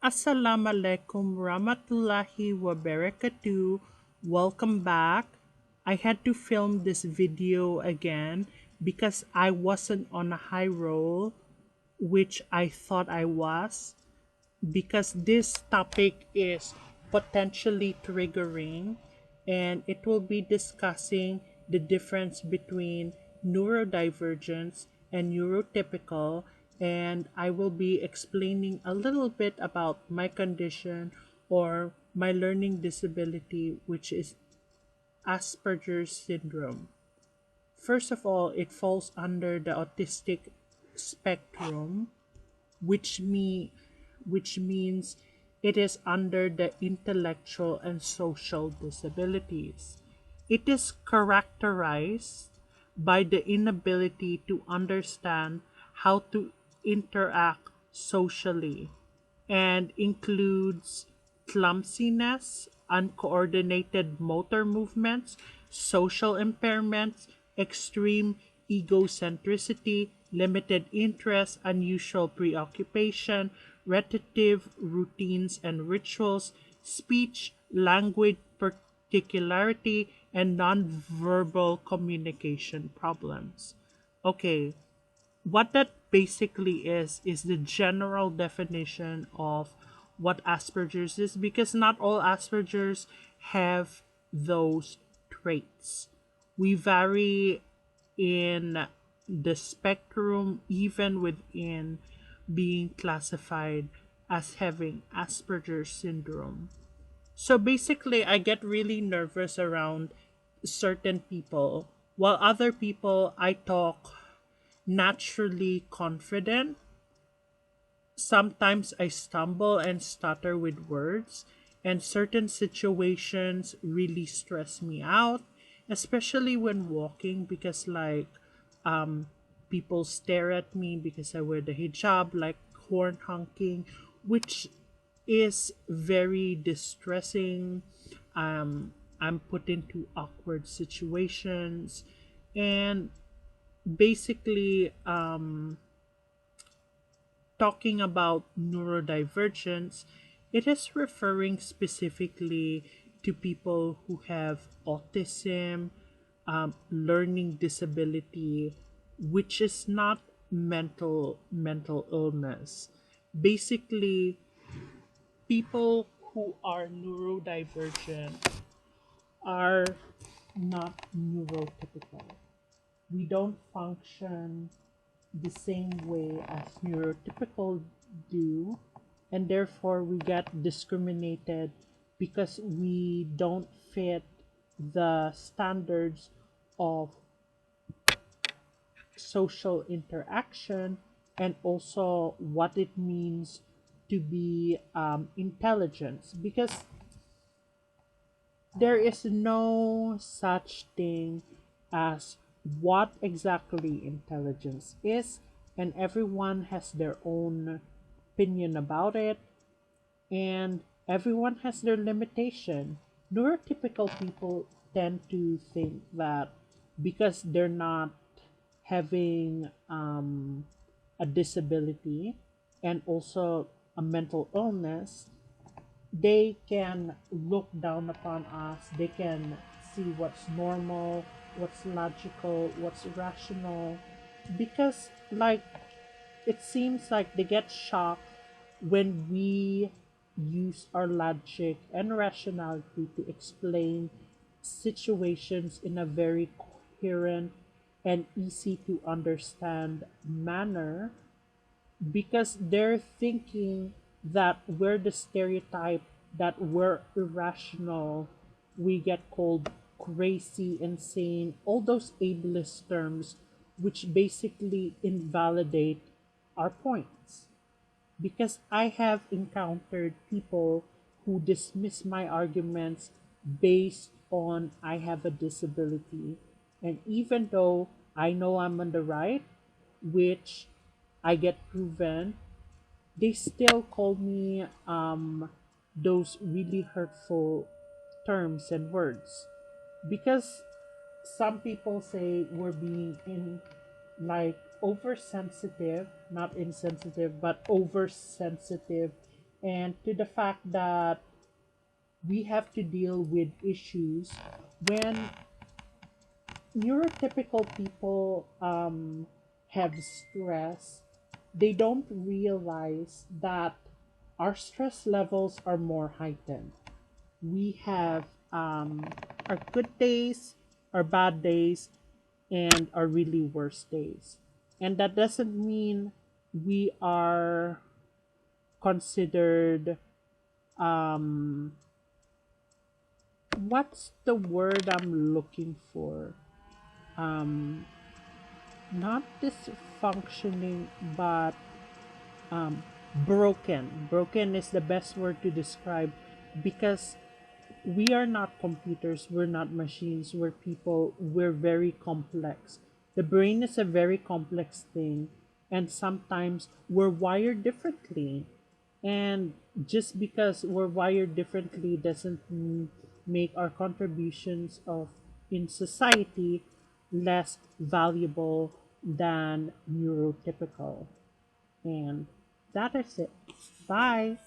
Assalamualaikum warahmatullahi wabarakatuh. Welcome back. I had to film this video again because I wasn't on a high roll, which I thought I was, because this topic is potentially triggering and it will be discussing the difference between neurodivergence and neurotypical, and I will be explaining a little bit about my condition or my learning disability, which is Asperger's syndrome. First of all, it falls under the autistic spectrum, which me which means it is under the intellectual and social disabilities. It is characterized by the inability to understand how to interact socially and includes clumsiness, uncoordinated motor movements, social impairments, extreme egocentricity, limited interest, unusual preoccupation, repetitive routines and rituals, speech, language particularity, and nonverbal communication problems. Okay, what that basically is the general definition of what Asperger's is, because not all Asperger's have those traits. We vary in the spectrum, even within being classified as having Asperger's syndrome. So basically, I get really nervous around certain people, while other people I talk naturally confident. Sometimes I stumble and stutter with words, and certain situations really stress me out, especially when walking, because um people stare at me because I wear the hijab, like horn honking, which is very distressing. I'm put into awkward situations, and basically, talking about neurodivergence, it is referring specifically to people who have autism, learning disability, which is not mental illness. Basically, people who are neurodivergent are not neurotypical. We don't function the same way as neurotypical do, and therefore we get discriminated because we don't fit the standards of social interaction and also what it means to be intelligence, because there is no such thing as what exactly intelligence is, and everyone has their own opinion about it, and everyone has their limitation. Neurotypical people tend to think that because they're not having a disability and also a mental illness, they can look down upon us. They can see what's normal, what's logical, what's rational. Because, like, it seems like they get shocked when we use our logic and rationality to explain situations in a very coherent and easy to understand manner, because they're thinking that we're the stereotype, that we're irrational, we get called crazy, insane, all those ableist terms, which basically invalidate our points. Because I have encountered people who dismiss my arguments based on I have a disability. And even though I know I'm on the right, which I get proven, they still call me those really hurtful terms and words, because some people say we're being in, like, oversensitive, not insensitive, but oversensitive and to the fact that we have to deal with issues when neurotypical people have stress. They don't realize that our stress levels are more heightened. We have our good days, our bad days, and our really worst days. And that doesn't mean we are considered, um, what's the word I'm looking for? Um, Not dysfunctioning, but um, broken. Broken is the best word to describe, because we are not computers, we're not machines, we're people, we're very complex. The brain is a very complex thing, and sometimes we're wired differently. And just because we're wired differently doesn't make our contributions of in society less valuable than neurotypical. And that is it. Bye.